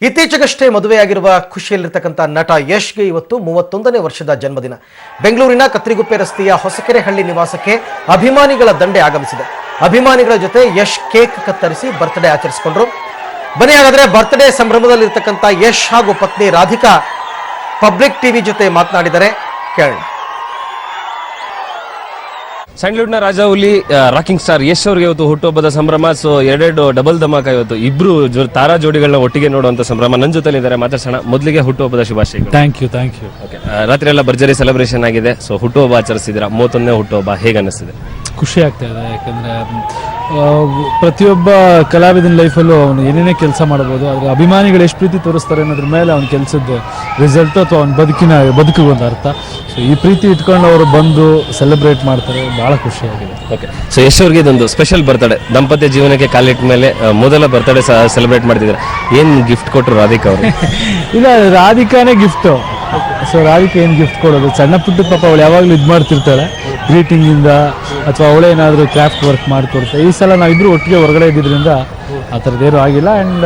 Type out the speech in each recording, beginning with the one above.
ಇತ್ತೀಚೆಗಷ್ಟೇ ಮದುವೆಯಾಗಿರುವ ಖುಷಿಯಲ್ಲಿರ್ತಕ್ಕಂಥ ನಟ ಯಶ್ಗೆ ಇವತ್ತು 31ನೇ ವರ್ಷದ ಜನ್ಮದಿನ. ಬೆಂಗಳೂರಿನ ಕತ್ರಿಗುಪ್ಪೆ ರಸ್ತೆಯ ಹೊಸಕೆರೆಹಳ್ಳಿ ನಿವಾಸಕ್ಕೆ ಅಭಿಮಾನಿಗಳ ದಂಡೆ ಆಗಮಿಸಿದೆ. ಅಭಿಮಾನಿಗಳ ಜೊತೆ ಯಶ್ ಕೇಕ್ ಕತ್ತರಿಸಿ ಬರ್ತ್ಡೇ ಆಚರಿಸಿಕೊಂಡ್ರು. ಬನ್ನಿ ಹಾಗಾದ್ರೆ ಬರ್ತ್ಡೇ ಸಂಭ್ರಮದಲ್ಲಿರ್ತಕ್ಕಂಥ ಯಶ್ ಹಾಗೂ ಪತ್ನಿ ರಾಧಿಕಾ ಪಬ್ಲಿಕ್ ಟಿವಿ ಜೊತೆ ಮಾತನಾಡಿದರೆ ಕೇಳೋಣ. ಸ್ಯಾಂಡಲ್ವುಡ್ನ ರಾಜ ಹುಲಿ ರಾಕಿಂಗ್ ಸ್ಟಾರ್ ಯಶ್ ಅವ್ರಿಗೆ ಇವತ್ತು ಹುಟ್ಟುಹಬ್ಬದ ಸಂಭ್ರಮ. ಸೊ ಎರಡು ಡಬಲ್ ಧಮಾಕ ಇವತ್ತು ಇಬ್ರು ತಾರಾ ಜೋಡಿಗಳನ್ನ ಒಟ್ಟಿಗೆ ನೋಡುವಂತ ಸಂಭ್ರಮ. ನನ್ನ ಜೊತೆ ಇದ್ದಾರೆ, ಮಾತಾಡ್ಸೋಣ. ಮೊದಲಿಗೆ ಹುಟ್ಟುಹಬ್ಬದ ಶುಭಾಶಯಗಳು. Thank you. ರಾತ್ರಿ ಎಲ್ಲ ಭರ್ಜರಿ ಸೆಲೆಬ್ರೇಷನ್ ಆಗಿದೆ. ಸೊ ಹುಟ್ಟುಹಬ್ಬ ಆಚರಿಸಿದ್ರ, 31ನೇ ಹುಟ್ಟುಹಬ್ಬ ಹೇಗೆ ಅನ್ನಿಸ್ತಿದೆ? ಖುಷಿ ಆಗ್ತಾ ಇದೆ. ಯಾಕಂದ್ರೆ ಪ್ರತಿಯೊಬ್ಬ ಕಲಾವಿದನ ಲೈಫಲ್ಲೂ ಅವನು ಏನೇನೇ ಕೆಲಸ ಮಾಡಬಹುದು, ಆದರೆ ಅಭಿಮಾನಿಗಳು ಎಷ್ಟು ಪ್ರೀತಿ ತೋರಿಸ್ತಾರೆ ಅನ್ನೋದ್ರ ಮೇಲೆ ಅವ್ನ ಕೆಲಸದ ರಿಸಲ್ಟ್ ಅಥವಾ ಅವ್ನ ಬದುಕಿಗೆ ಒಂದು ಅರ್ಥ. ಸೊ ಈ ಪ್ರೀತಿ ಇಟ್ಕೊಂಡು ಅವರು ಬಂದು ಸೆಲೆಬ್ರೇಟ್ ಮಾಡ್ತಾರೆ, ಬಹಳ ಖುಷಿಯಾಗಿದೆ. ಓಕೆ, ಸೊ ಯಶ್ ಅವ್ರಿಗೆ ಇದೊಂದು ಸ್ಪೆಷಲ್ ಬರ್ತಡೇ, ದಾಂಪತ್ಯ ಜೀವನಕ್ಕೆ ಕಾಲಿಟ್ಟ ಮೇಲೆ ಮೊದಲ ಬರ್ತಡೇ ಸೆಲೆಬ್ರೇಟ್ ಮಾಡ್ತಿದ್ದಾರೆ. ಏನು ಗಿಫ್ಟ್ ಕೊಟ್ಟರು ರಾಧಿಕಾ ಅವರು? ಇಲ್ಲ, ರಾಧಿಕಾನೇ ಗಿಫ್ಟು. ಸೊ ರಾಧಿಕಾ ಏನು ಗಿಫ್ಟ್ ಕೊಡೋದು? ಸಣ್ಣ ಪುಟ್ಟ ಪಾಪ ಅವಳು ಯಾವಾಗಲೂ ಇದು ಮಾಡ್ತಿರ್ತಾಳೆ, ಗ್ರೀಟಿಂಗಿಂದ ಅಥವಾ ಅವಳೇನಾದರೂ ಕ್ರಾಫ್ಟ್ ವರ್ಕ್ ಮಾಡಿಕೊಡ್ತಾರೆ. ಈ ಸಲ ನಾವಿಬ್ಬರು ಒಟ್ಟಿಗೆ ಹೊರಗಡೆ ಇದ್ದಿದ್ದರಿಂದ ಆ ಥರದ್ದೇನು ಆಗಿಲ್ಲ. ಆ್ಯಂಡ್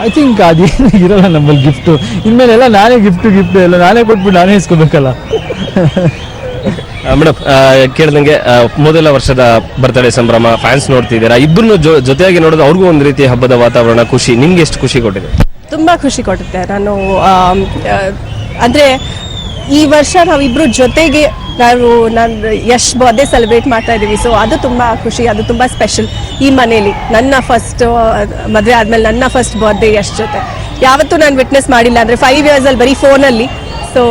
ಐ ಥಿಂಕ್ ಅದೇನು ಇರೋಲ್ಲ ನಮ್ಮಲ್ಲಿ ಗಿಫ್ಟು. ಇನ್ಮೇಲೆಲ್ಲ ನಾನೇ ಗಿಫ್ಟು ಎಲ್ಲ ನಾನೇ ಕೊಟ್ಬಿಟ್ಟು ನಾನೇ ಇಸ್ಕೋಬೇಕಲ್ಲ. ಮೇಡಮ್, ಕೇಳ್ದಂಗೆ ಮೊದಲ ವರ್ಷದ ಬರ್ತಡೇ ಸಂಭ್ರಮ, ಫ್ಯಾನ್ಸ್ ನೋಡ್ತಿದ್ದೀರಾ, ಇಬ್ಬರನ್ನು ಜೊತೆಯಾಗಿ ನೋಡೋದು ಅವ್ರಿಗೂ ಒಂದು ರೀತಿ ಹಬ್ಬದ ವಾತಾವರಣ, ಖುಷಿ. ನಿಮ್ಗೆ ಎಷ್ಟು ಖುಷಿ ಕೊಟ್ಟಿದೆ? ತುಂಬ ಖುಷಿ ಕೊಡುತ್ತೆ. ನಾನು ಅಂದರೆ ಈ ವರ್ಷ ನಾವಿಬ್ಬರು ಜೊತೆಗೆ ನಾನು ಯಶ್ ಬರ್ಡೇ ಸೆಲೆಬ್ರೇಟ್ ಮಾಡ್ತಾ ಇದ್ದೀವಿ. ಸೊ ಅದು ತುಂಬ ಖುಷಿ, ಅದು ತುಂಬ ಸ್ಪೆಷಲ್. ಈ ಮನೇಲಿ ನನ್ನ ಫಸ್ಟ್ ಮದುವೆ ಆದಮೇಲೆ ನನ್ನ ಫಸ್ಟ್ ಬರ್ಡೇ ಯಶ್ ಜೊತೆ ಯಾವತ್ತೂ ನಾನು ವಿಟ್ನೆಸ್ ಮಾಡಿಲ್ಲ. ಅಂದರೆ 5 ಇಯರ್ಸಲ್ಲಿ ಬರೀ ಫೋನಲ್ಲಿ. ಸೊ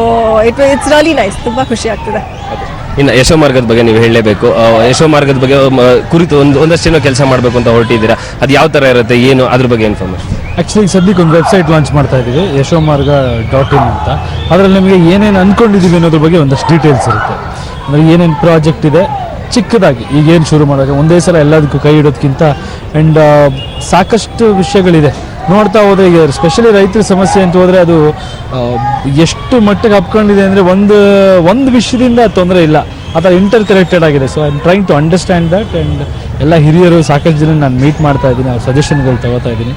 ಇಟ್ಸ್ ರಿಯಲಿ ನೈಸ್, ತುಂಬ ಖುಷಿ ಆಗ್ತದೆ. ಇನ್ನು ಯಶೋ ಮಾರ್ಗದ ಬಗ್ಗೆ ನೀವು ಹೇಳಲೇಬೇಕು. ಯಶೋ ಮಾರ್ಗದ ಬಗ್ಗೆ ಕುರಿತು ಒಂದಷ್ಟೇನೋ ಕೆಲಸ ಮಾಡಬೇಕು ಅಂತ ಹೊರಟಿದ್ದೀರಾ. ಅದು ಯಾವ ಥರ ಇರುತ್ತೆ, ಏನು ಅದ್ರ ಬಗ್ಗೆ ಇನ್ಫಾರ್ಮೇಷನ್? ಆ್ಯಕ್ಚುಲಿ ಸದ್ಯಕ್ಕೆ ಒಂದು ವೆಬ್ಸೈಟ್ ಲಾಂಚ್ ಮಾಡ್ತಾ ಇದ್ದೀವಿ, yeshomarga.in ಅಂತ. ಅದರಲ್ಲಿ ನಿಮಗೆ ಏನೇನು ಅಂದ್ಕೊಂಡಿದ್ದೀವಿ ಅನ್ನೋದ್ರ ಬಗ್ಗೆ ಒಂದಷ್ಟು ಡೀಟೇಲ್ಸ್ ಇರುತ್ತೆ. ಅಂದರೆ ಏನೇನು ಪ್ರಾಜೆಕ್ಟ್ ಇದೆ ಚಿಕ್ಕದಾಗಿ ಈಗೇನು ಶುರು ಮಾಡೋದು, ಒಂದೇ ಸಲ ಎಲ್ಲದಕ್ಕೂ ಕೈ ಇಡೋದಕ್ಕಿಂತ. ಆ್ಯಂಡ್ ಸಾಕಷ್ಟು ವಿಷಯಗಳಿದೆ ನೋಡ್ತಾ ಹೋದರೆ. ಈಗ ಸ್ಪೆಷಲಿ ರೈತರ ಸಮಸ್ಯೆ ಅಂತ ಹೋದರೆ ಅದು ಎಷ್ಟು ಮಟ್ಟಿಗೆ ಹಬ್ಕೊಂಡಿದೆ ಅಂದರೆ ಒಂದು ವಿಷಯದಿಂದ ತೊಂದರೆ ಇಲ್ಲ, ಆ ಥರ ಇಂಟರ್ ಕನೆಕ್ಟೆಡ್ ಆಗಿದೆ. So I am trying to understand that. And ಎಲ್ಲ ಹಿರಿಯರು ಸಾಕಷ್ಟು ಜನ ನಾನು ಮೀಟ್ ಮಾಡ್ತಾ ಇದ್ದೀನಿ, ಅವ್ರ ಸಜೆಷನ್ಗಳು ತಗೋತಾ ಇದ್ದೀನಿ.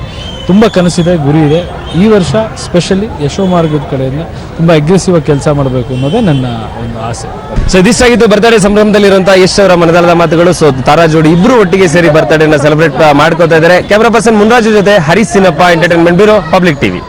ತುಂಬ ಕನಸಿದೆ, ಗುರಿ ಇದೆ. ಈ ವರ್ಷ ಸ್ಪೆಷಲಿ ಯಶೋ ಮಾರ್ಗದ ಕಡೆಯಿಂದ ತುಂಬ ಅಗ್ರೆಸಿವ್ ಆಗಿ ಕೆಲಸ ಮಾಡಬೇಕು ಅನ್ನೋದೇ ನನ್ನ ಒಂದು ಆಸೆ. ಸೊ ಇದಿಷ್ಟಾಗಿತ್ತು ಬರ್ತಡೇ ಸಂಭ್ರಮದಲ್ಲಿರುವಂತಹ ಯಶ್ ಅವರ ಮನದಾಳದ ಮಾತುಗಳು. ಸೊ ತಾರಾ ಜೋಡಿ ಇಬ್ರು ಒಟ್ಟಿಗೆ ಸೇರಿ ಬರ್ತಡೇನ ಸೆಲೆಬ್ರೇಟ್ ಮಾಡ್ಕೋತಾ ಇದ್ದಾರೆ. ಕ್ಯಾಮರಾ ಪರ್ಸನ್ ಮುನ್ರಾಜು ಜೊತೆ Harish Seenappa, entertainment bureau, public TV.